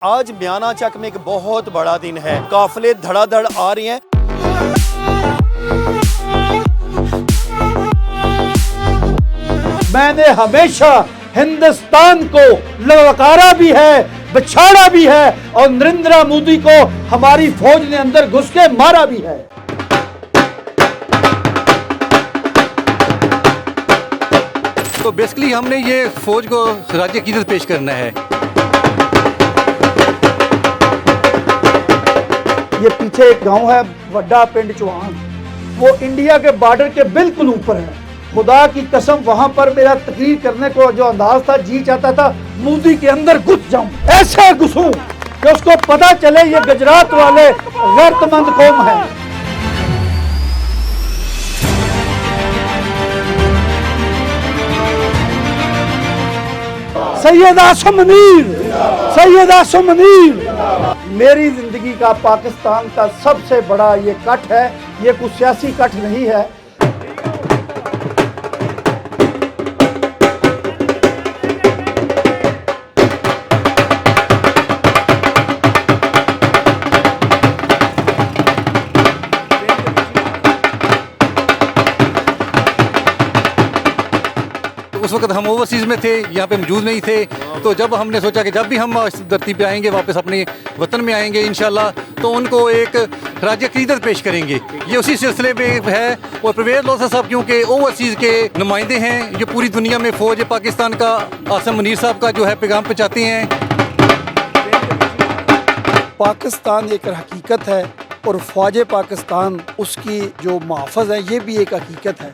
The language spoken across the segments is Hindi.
आज म्याना चक में एक बहुत बड़ा दिन है। काफिले धड़ाधड़ आ रही हैं। मैंने हमेशा हिंदुस्तान को ललकारा भी है, बछाड़ा भी है और नरेंद्र मोदी को हमारी फौज ने अंदर घुस के मारा भी है। तो बेसिकली हमने ये फौज को राज्य की इज्जत पेश करना है। ये पीछे एक गांव है वड्डा पिंड चौहान, वो इंडिया के बॉर्डर के बिल्कुल ऊपर है। खुदा की कसम वहां पर मेरा तकरीर करने को जो अंदाज था, जी चाहता था मोदी के अंदर घुस जाऊं, ऐसे घुसूं कि उसको पता चले ये गुजरात वाले गैरतमंद कौम है। सैयद आसम मुनीर, सैयद आसम मुनीर। मेरी जिंदगी का पाकिस्तान का सबसे बड़ा ये कट है, ये कुछ सियासी कट नहीं है। उस वक्त हम ओवरसीज़ में थे, यहाँ पे मौजूद नहीं थे। तो जब हमने सोचा कि जब भी हम इस धरती पे आएंगे, वापस अपने वतन में आएंगे इंशाल्लाह, तो उनको एक राज्य की इज्जत पेश करेंगे। ये उसी सिलसिले में है। और परवेज़ लोधी साहब क्योंकि ओवरसीज़ के नुमाइंदे हैं, जो पूरी दुनिया में फ़ौज पाकिस्तान का आसम मुनीर साहब का जो है पैगाम पहुँचाते हैं। पाकिस्तान एक हकीकत है और फ़ौज पाकिस्तान उसकी जो मुहाफ़िज़ है, ये भी एक हकीकत है।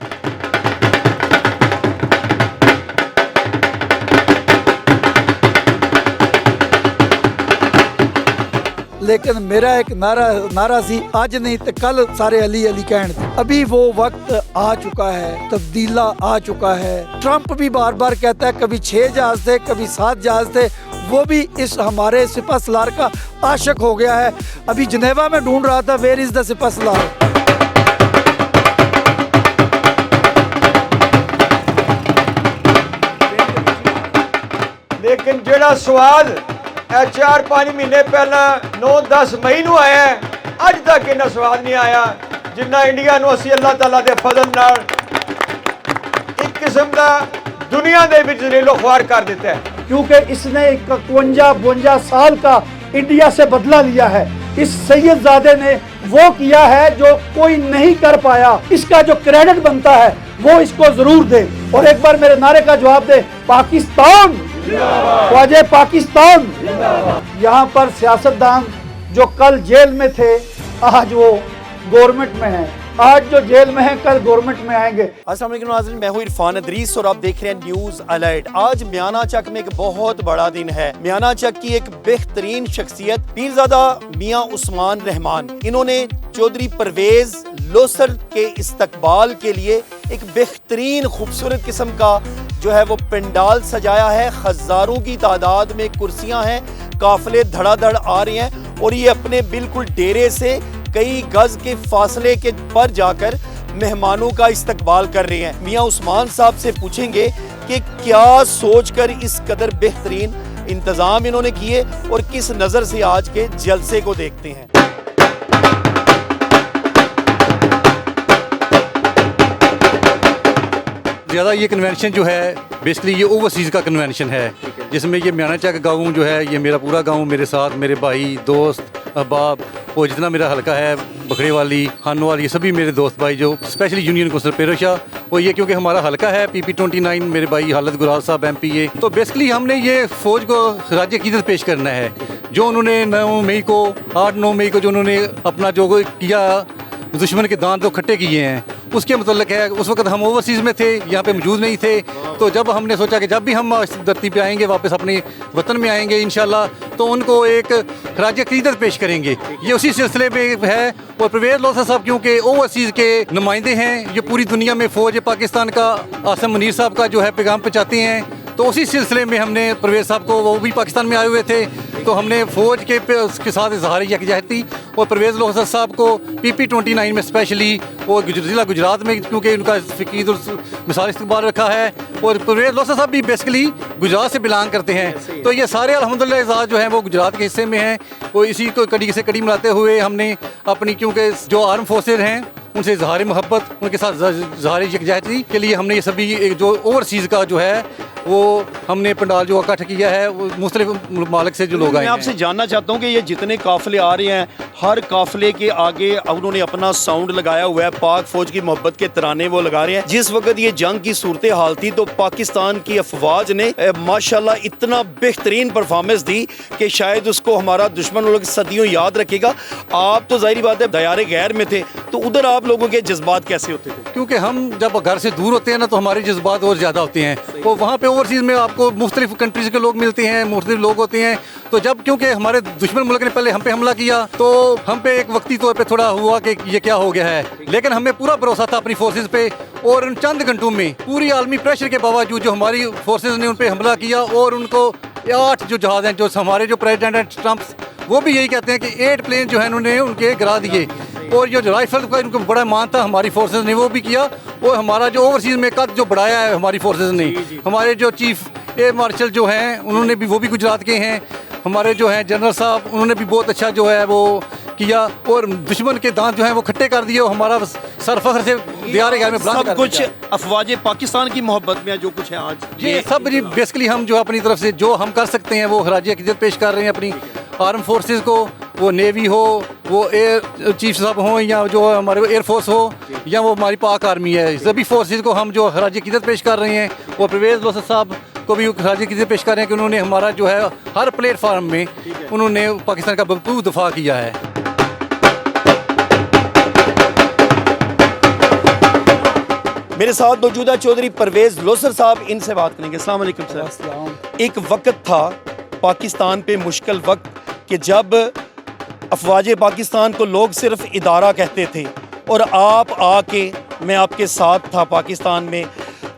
लेकिन मेरा एक नारा सी, आज नहीं तो कल सारे अली अली कहन। अभी वो वक्त आ चुका है, तब्दीला आ चुका है। ट्रंप भी बार बार कहता है कभी 6 जहाज थे, कभी 7 जहाज थे। वो भी इस हमारे सिपह सलार का आशिक हो गया है। अभी जनेवा में ढूंढ रहा था वेयर इज द सिपह सलार। लेकिन जेड़ा सवाल 4-5 महीने पहला 9-10 मई ਨੂੰ ਆਇਆ, ਅੱਜ तक इन्ना सवाल नहीं आया जिन्ना इंडिया ਨੂੰ ਅਸੀਂ अल्लाह ताला दे फजल नाल एक किस्म का दुनिया दे विच ज़लीलो ख्वार कर देता है। क्योंकि इसने 51-52 साल का इंडिया से बदला लिया है। इस सैयदजादे ने वो किया है जो कोई नहीं कर पाया। इसका जो क्रेडिट बनता है वो इसको जरूर दे। और एक बार मेरे नारे का जवाब दे, पाकिस्तान ख्वाजे पाकिस्तान। यहाँ पर सियासतदान जो कल जेल में थे, आज वो गवर्नमेंट में हैं। आज जो जेल में हैं, कल गवर्नमेंट में आएंगे। अस्सलाम वालेकुम नाज़रीन, मैं हूँ इरफान अदरीस और आप देख रहे हैं न्यूज़ अलर्ट। आज म्याना चक में एक बहुत बड़ा दिन है। म्याना चक की एक बेहतरीन शख्सियत पीरज़ादा मियाँ उस्मान रहमान, इन्होंने चौधरी परवेज़ लोसर के इस्तकबाल के लिए एक बेहतरीन खूबसूरत किस्म का जो है वो पंडाल सजाया है। हज़ारों की तादाद में कुर्सियां हैं। काफिले धड़ाधड़ आ रहे हैं और ये अपने बिल्कुल डेरे से कई गज के फासले के पर जाकर मेहमानों का इस्तकबाल कर रहे हैं। मियाँ उस्मान साहब से पूछेंगे कि क्या सोचकर इस कदर बेहतरीन इंतज़ाम इन्होंने किए और किस नज़र से आज के जलसे को देखते हैं। ज़्यादा ये कन्वेंशन जो है बेसिकली ये ओवरसीज़ का कन्वेंशन है, जिसमें ये म्याना चक गाँव जो है, ये मेरा पूरा गाँव, मेरे साथ मेरे भाई दोस्त अहबाब और जितना मेरा हलका है बखड़े वाली खानोवाल, ये सभी मेरे दोस्त भाई जो स्पेशली यूनियन कौंसिल पेरोशा। और ये क्योंकि हमारा हलका है PP29, मेरे भाई हालत गुराल साहब MP। तो बेसिकली हमने ये फ़ौज को राज्य की इज्जत पेश करना है। जो उन्होंने 9 मई को 8-9 मई को जो उन्होंने अपना जो किया, दुश्मन के दांत जो खट्टे किए हैं, उसके मतलब है। उस वक्त हम ओवरसीज़ में थे, यहाँ पे मौजूद नहीं थे। तो जब हमने सोचा कि जब भी हम इस धरती पे आएंगे, वापस अपने वतन में आएंगे इंशाल्लाह, तो उनको एक राज्य की इज्जत पेश करेंगे। ये उसी सिलसिले में है। और परवेज़ लोधी साहब क्योंकि ओवरसीज़ के नुमाइंदे हैं, जो पूरी दुनिया में फ़ौज पाकिस्तान का आसम मुनीर साहब का जो है पैगाम पहुँचाते हैं। तो उसी सिलसिले में हमने परवेज़ साहब को, वो भी पाकिस्तान में आए हुए थे, तो हमने फ़ौज के साथ इजहार यकजहती और परवेज़ लोहसर साहब को PP29 में स्पेशली और ज़िला गुजरात में क्योंकि उनका फ़कीद मिसाल इस्तकबाल रखा है, और परवेज़ लोहसर साहब भी बेसिकली गुजरात से बिलोंग करते हैं। तो ये सारे अल्हम्दुलिल्लाह एजाज़ जो हैं वो गुजरात के हिस्से में हैं। वो इसी को कड़ी से कड़ी मिलाते हुए हमने अपनी, क्योंकि जो आर्म फोर्सेज हैं उनसे इजहार मोहब्बत, उनके साथ इजहार यकजहती के लिए हमने ये सभी जो ओवरसीज़ का जो है वो हमने पंडाल जो इकट्ठा किया है, वो मुख्तलिफ ममालिक से जो लोग आए मैं हैं। आपसे जानना चाहता हूँ कि ये जितने काफ़िले आ रहे हैं, हर काफ़िले के आगे उन्होंने अपना साउंड लगाया हुआ है, पाक फ़ौज की मोहब्बत के तराने वो लगा रहे हैं। जिस वक्त ये जंग की सूरत हाल थी तो पाकिस्तान की अफवाज ने माशाल्लाह इतना बेहतरीन परफॉर्मेंस दी कि शायद उसको हमारा दुश्मन लोग सदियों याद रखेगा। आप तो जाहिर बात है दयारे गैर में थे, तो उधर आप लोगों के जज्बात कैसे होते थे? क्योंकि हम जब घर से दूर होते हैं ना तो हमारे जज्बात और ज़्यादा होते हैं। तो वहाँ पे ओवरसीज़ में आपको मुख्तलिफ कंट्रीज़ के लोग मिलते हैं, मुख्तलिफ लोग होते हैं। तो जब क्योंकि हमारे दुश्मन मुल्क ने पहले हम पे हमला किया तो हम पे एक वक्ती तौर पे थोड़ा हुआ कि ये क्या हो गया है, लेकिन हमें पूरा भरोसा था अपनी फोर्सेस पे, और उन चंद घंटों में पूरी आलमी प्रेशर के बावजूद जो हमारी फोर्सेस ने उन पे हमला किया, और उनको 8 जो जहाज़ हैं, जो हमारे जो प्रेसिडेंट हैं ट्रंप, वो भी यही कहते हैं कि 8 प्लेन जो है उन्होंने उनके गिरा दिए, और जो राइफल का उनको बड़ा मान था हमारी फोर्सेस ने वो भी किया, और हमारा जो ओवरसीज़ में कद जो बढ़ाया है हमारी फोर्सेस ने। हमारे जो चीफ एयर मार्शल जो हैं उन्होंने भी, वो भी गुजरात के हैं। हमारे जो हैं जनरल साहब उन्होंने भी बहुत अच्छा जो है वो किया, और दुश्मन के दांत जो हैं वो खट्टे कर दिए, और हमारा सर फख्र से दियारे घर में बुलंद सब कर कुछ दिया। अफवाज पाकिस्तान की मोहब्बत में जो कुछ है आज ये सब जी बेसिकली हम जो अपनी तरफ से जो हम कर सकते हैं वो खराज अकीदत पेश कर रहे हैं अपनी आर्म फोर्सेस को, वो नेवी हो, वो एयर चीफ साहब हों, या जो हमारे एयरफोर्स हो, या वो हमारी पाक आर्मी है, सभी फोर्सेस को हम जो खराज अकीदत पेश कर रहे हैं। और परवेज़ लोहसर साहब को भी खराज अकीदत पेश कर रहे हैं कि उन्होंने हमारा जो है हर प्लेटफार्म में उन्होंने पाकिस्तान का भरपूर दफा किया है। मेरे साथ मौजूदा चौधरी परवेज़ लोहसर साहब, इनसे बात करेंगे। अस्सलाम वालेकुम सर। एक वक्त था पाकिस्तान पे मुश्किल वक्त कि जब अफवाज पाकिस्तान को लोग सिर्फ इदारा कहते थे, और आप आके, मैं आपके साथ था पाकिस्तान में,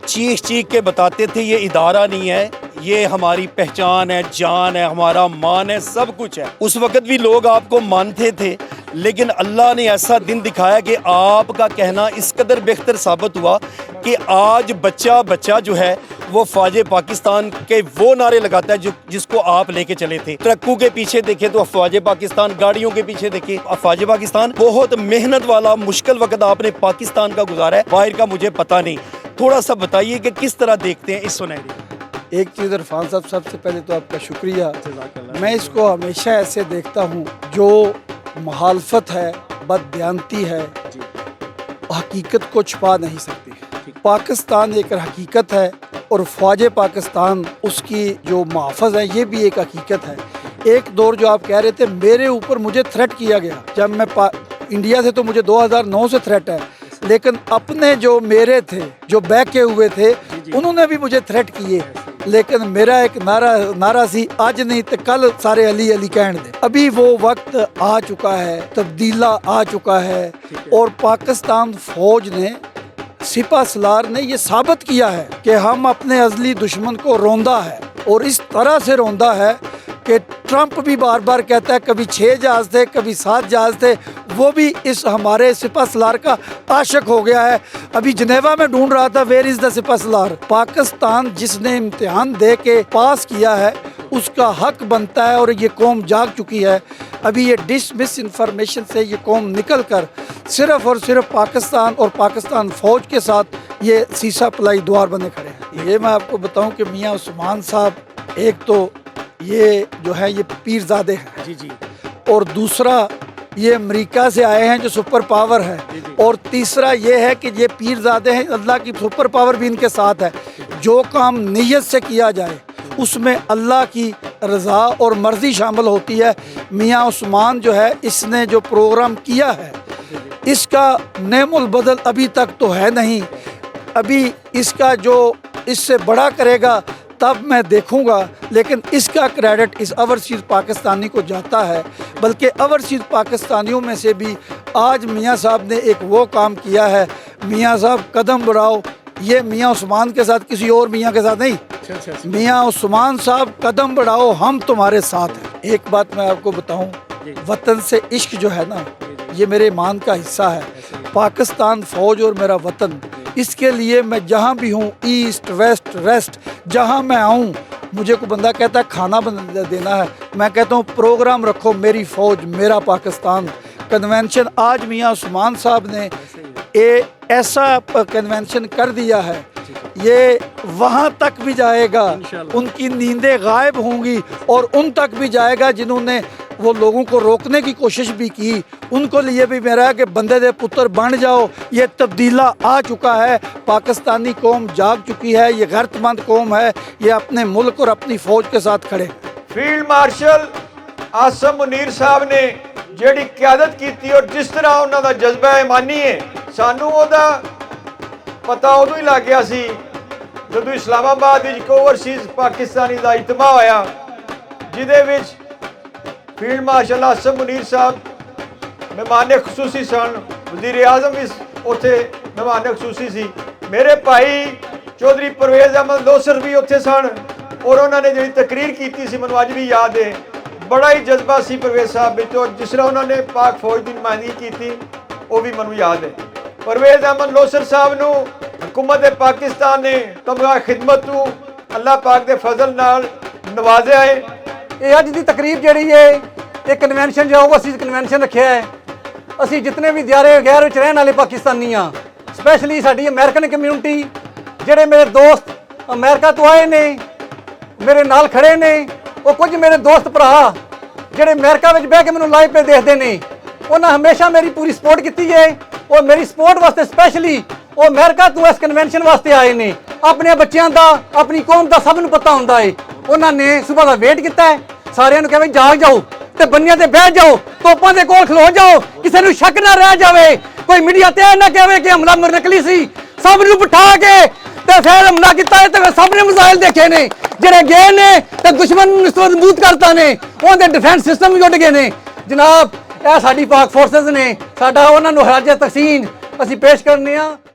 चीख चीख के बताते थे ये इदारा नहीं है, ये हमारी पहचान है, जान है, हमारा मान है, सब कुछ है। उस वक्त भी लोग आपको मानते थे, लेकिन अल्लाह ने ऐसा दिन दिखाया कि आपका कहना इस कदर बेहतर साबित हुआ कि आज बच्चा बच्चा जो है वो फ़ौज पाकिस्तान के वो नारे लगाता है जो जिसको आप लेके चले थे। ट्रकों के पीछे देखे तो फ़ौज पाकिस्तान, गाड़ियों के पीछे देखे फ़ौज पाकिस्तान। बहुत मेहनत वाला मुश्किल वक्त आपने पाकिस्तान का गुजारा है, बाहर का मुझे पता नहीं। थोड़ा सा बताइए कि किस तरह देखते हैं इस सुनहरी को? एक चीज़ इरफान साहब, सबसे पहले तो आपका शुक्रिया। मैं इसको हमेशा ऐसे देखता हूँ, जो मुखालफत है, बददियानती है, हकीकत को छुपा नहीं सकती। पाकिस्तान एक हकीकत है, और फ़ौज पाकिस्तान उसकी जो मुहाफ़िज़ है ये भी एक हकीकत है। एक दौर जो आप कह रहे थे, मेरे ऊपर मुझे थ्रेट किया गया जब मैं इंडिया से, तो मुझे 2009 से थ्रेट है, लेकिन अपने जो मेरे थे, जो बैके हुए थे, उन्होंने भी मुझे थ्रेट किए, लेकिन मेरा एक नारा सी, आज नहीं तो कल सारे अली अली कहन दे। अभी वो वक्त आ चुका है, तब्दीला आ चुका है, और पाकिस्तान फौज ने, सिपा सलार ने ये साबित किया है कि हम अपने अजली दुश्मन को रोंदा है, और इस तरह से रोंदा है कि ट्रंप भी बार बार कहता है कभी 6 जहाज़ थे, कभी 7 जहाज़ थे, वो भी इस हमारे सिपा सलार का आशिक हो गया है। अभी जनेवा में ढूंढ रहा था वेयर इज़ द सिपा सलार। पाकिस्तान जिसने इम्तिहान दे के पास किया है उसका हक बनता है, और ये कौम जाग चुकी है। अभी ये मिस इन्फॉर्मेशन से ये कौम निकल कर सिर्फ़ और सिर्फ पाकिस्तान और पाकिस्तान फ़ौज के साथ ये सीसा पलाई द्वार बने खड़े हैं। ये मैं आपको बताऊं कि मियाँ उस्मान साहब, एक तो ये जो है ये पीरज़ादे हैं जी, और दूसरा ये अमेरिका से आए हैं जो सुपर पावर है, और तीसरा ये है कि ये पीरज़ादे हैं, अल्लाह की सुपर पावर भी इनके साथ है। जो काम नीयत से किया जाए उसमें अल्लाह की रज़ा और मर्ज़ी शामिल होती है। मियाँ उस्मान जो है, इसने जो प्रोग्राम किया है इसका नेमुल बदल अभी तक तो है नहीं, अभी इसका जो इससे बड़ा करेगा तब मैं देखूंगा, लेकिन इसका क्रेडिट इस ओवरसीज़ पाकिस्तानी को जाता है। बल्कि ओवरसीज़ पाकिस्तानियों में से भी आज मियाँ साहब ने एक वो काम किया है, मियाँ साहब कदम बढ़ाओ, ये मियाँ उस्मान के साथ, किसी और मियाँ के साथ नहीं, मियाँ उस्मान साहब कदम बढ़ाओ, हम तुम्हारे साथ हैं। एक बात मैं आपको बताऊं, वतन से इश्क जो है ना, ये मेरे ईमान का हिस्सा है। पाकिस्तान फौज और मेरा वतन, इसके लिए मैं जहाँ भी हूँ, ईस्ट वेस्ट वेस्ट, जहाँ मैं आऊँ, मुझे कोई बंदा कहता है खाना बना देना है, मैं कहता हूँ प्रोग्राम रखो, मेरी फौज मेरा पाकिस्तान। कन्वेंशन आज मियाँ उस्मान साहब ने ऐसा कन्वेंशन कर दिया है, ये वहाँ तक भी जाएगा, उनकी नींदें गायब होंगी और उन तक भी जाएगा जिन्होंने वो लोगों को रोकने की कोशिश भी की। उनको लिए भी मेरा है कि बंदे दे पुत्र बन जाओ। ये तब्दीला आ चुका है, पाकिस्तानी कौम जाग चुकी है, ये गैरतमंद कौम है, ये अपने मुल्क और अपनी फौज के साथ खड़े। फील्ड मार्शल आसम मुनीर साहब ने ਜਿਹੜੀ ਕਿਆਦਤ ਕੀਤੀ ਔਰ ਜਿਸ ਤਰ੍ਹਾਂ ਉਹਨਾਂ ਦਾ ਜਜ਼ਬਾ ਇਮਾਨੀ ਹੈ, ਸਾਨੂੰ ਉਹਦਾ ਪਤਾ ਉਦੋਂ ਹੀ ਲੱਗ ਗਿਆ ਸੀ ਜਦੋਂ ਇਸਲਾਮਾਬਾਦ ਵਿੱਚ ਇੱਕ ਓਵਰਸੀਜ਼ ਪਾਕਿਸਤਾਨੀ ਦਾ ਇਜਤਮਾ ਹੋਇਆ, ਜਿਹਦੇ ਵਿੱਚ ਫੀਲਡ ਮਾਰਸ਼ਲ ਆਸਮ ਮੁਨੀਰ ਸਾਹਿਬ ਮਹਿਮਾਨ ਖਸੂਸੀ ਸਨ, ਵਜ਼ੀਰ ਆਜ਼ਮ ਵੀ ਉੱਥੇ ਮਹਿਮਾਨ ਖਸੂਸੀ ਸੀ, ਮੇਰੇ ਭਾਈ ਚੌਧਰੀ ਪਰਵੇਜ਼ ਅਹਿਮਦ ਲੋਸਰ ਵੀ ਉੱਥੇ ਸਨ ਔਰ ਉਹਨਾਂ ਨੇ ਜਿਹੜੀ ਤਕਰੀਰ ਕੀਤੀ ਸੀ ਮੈਨੂੰ ਅੱਜ ਵੀ ਯਾਦ ਹੈ। बड़ा ही जज्बा सी परवेज़ साहब विच, जिस तरह उन्होंने पाक फौज की नुमाइंदगी की वो भी मैं याद है। परवेज़ अहमद लोसर साहब नूं हुकूमत पाकिस्तान ने तमगा खिदमत नूं अल्लाह पाक के फजल नाल नवाजिया है। ये अज की तकरीब जी है, ये कन्वेंशन जो ओवरसीज कन्वेंशन रखे है, असी जितने भी दियारे गैर विच रहने वाले पाकिस्तानी हाँ, स्पैशली साडी अमेरिकन कम्यूनिटी, जेडे मेरे दोस्त अमेरिका तो आए ने, मेरे नाल खड़े ने, वो कुछ मेरे दोस्त भरा ਜਿਹੜੇ ਅਮਰੀਕਾ ਵਿੱਚ ਬਹਿ ਕੇ ਮੈਨੂੰ ਲਾਈਵ ਤੇ ਦੇਖਦੇ ਨੇ, ਉਹਨਾਂ ਹਮੇਸ਼ਾ ਮੇਰੀ ਪੂਰੀ ਸਪੋਰਟ ਕੀਤੀ ਹੈ। ਉਹ ਮੇਰੀ ਸਪੋਰਟ ਵਾਸਤੇ ਸਪੈਸ਼ਲੀ ਉਹ ਅਮਰੀਕਾ ਤੋਂ ਇਸ ਕਨਵੈਨਸ਼ਨ ਵਾਸਤੇ ਆਏ ਨੇ। ਆਪਣੇ ਬੱਚਿਆਂ ਦਾ, ਆਪਣੀ ਕੌਮ ਦਾ ਸਭ ਨੂੰ ਪਤਾ ਹੁੰਦਾ ਹੈ। ਉਹਨਾਂ ਨੇ ਸਵੇਰ ਦਾ ਵੇਟ ਕੀਤਾ ਹੈ, ਸਾਰਿਆਂ ਨੂੰ ਕਹੇ ਜਾਗ ਜਾਓ ਤੇ ਬੰਨਿਆਂ ਤੇ ਬਹਿ ਜਾਓ, ਤੋਪਾਂ ਦੇ ਕੋਲ ਖਲੋ ਜਾਓ, ਕਿਸੇ ਨੂੰ ਸ਼ੱਕ ਨਾ ਰਹਿ ਜਾਵੇ, ਕੋਈ ਮੀਡੀਆ ਤੇ ਨਾ ਕਹੇ ਕਿ ਹਮਲਾ ਨਕਲੀ ਸੀ। ਸਭ ਨੂੰ ਬਿਠਾ ਕੇ ਤੇ ਫਿਰ ਹਮਲਾ ਕੀਤਾ ਤੇ ਸਭ ਨੇ ਮਿਜ਼ਾਈਲ ਦੇਖੇ ਨੇ, ਜਿਹੜੇ ਗਏ ਨੇ ਤੇ ਦੁਸ਼ਮਣ ਨੂੰ ਮਜ਼ਬੂਤ ਕਰਤਾ ਨੇ, ਉਹਦੇ ਡਿਫੈਂਸ ਸਿਸਟਮ ਵੀ ਉੱਡ ਗਏ ਨੇ। ਜਨਾਬ ਇਹ ਸਾਡੀ ਪਾਕ ਫੋਰਸਸ ਨੇ, ਸਾਡਾ ਉਹਨਾਂ ਨੂੰ ਹਰਾਜੇ ਤਕਸੀਮ ਅਸੀਂ ਪੇਸ਼ ਕਰਨੇ ਆ।